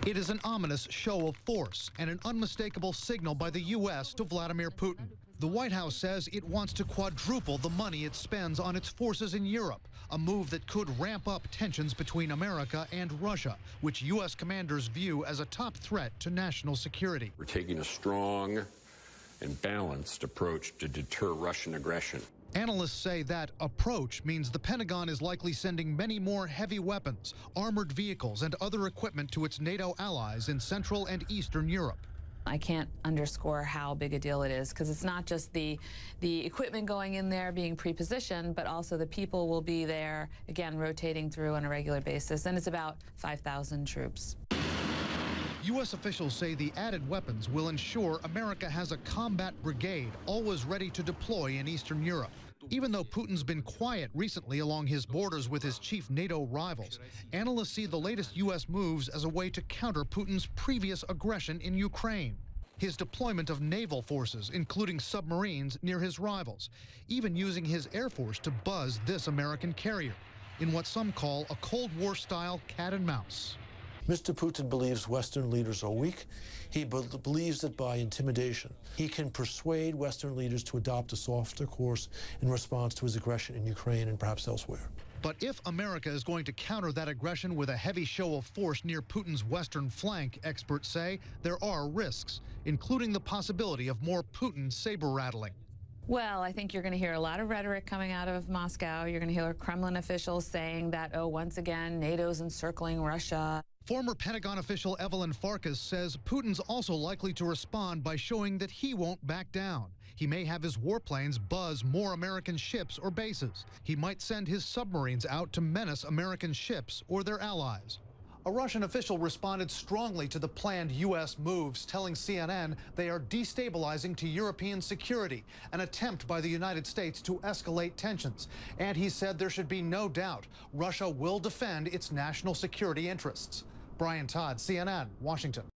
It is an ominous show of force and an unmistakable signal by the U.S. to Vladimir Putin. The White House says it wants to quadruple the money it spends on its forces in Europe, a move that could ramp up tensions between America and Russia, which U.S. commanders view as a top threat to national security. We're taking a strong and balanced approach to deter Russian aggression. Analysts say that approach means the Pentagon is likely sending many more heavy weapons, armored vehicles, and other equipment to its NATO allies in Central and Eastern Europe. I can't underscore how big a deal it is, because it's not just the equipment going in there being pre-positioned, but also the people will be there, again, rotating through on a regular basis, and it's about 5,000 troops. U.S. officials say the added weapons will ensure America has a combat brigade always ready to deploy in Eastern Europe. Even though Putin's been quiet recently along his borders with his chief NATO rivals, analysts see the latest U.S. moves as a way to counter Putin's previous aggression in Ukraine. His deployment of naval forces, including submarines, near his rivals, even using his Air Force to buzz this American carrier, in what some call a Cold War-style cat and mouse. Mr. Putin believes Western leaders are weak. He believes that by intimidation, he can persuade Western leaders to adopt a softer course in response to his aggression in Ukraine and perhaps elsewhere. But if America is going to counter that aggression with a heavy show of force near Putin's western flank, experts say there are risks, including the possibility of more Putin saber-rattling. Well, I think you're going to hear a lot of rhetoric coming out of Moscow. You're going to hear Kremlin officials saying that, oh, once again, NATO's encircling Russia. Former Pentagon official Evelyn Farkas says Putin's also likely to respond by showing that he won't back down. He may have his warplanes buzz more American ships or bases. He might send his submarines out to menace American ships or their allies. A Russian official responded strongly to the planned U.S. moves, telling CNN they are destabilizing to European security, an attempt by the United States to escalate tensions. And he said there should be no doubt Russia will defend its national security interests. Brian Todd, CNN, Washington.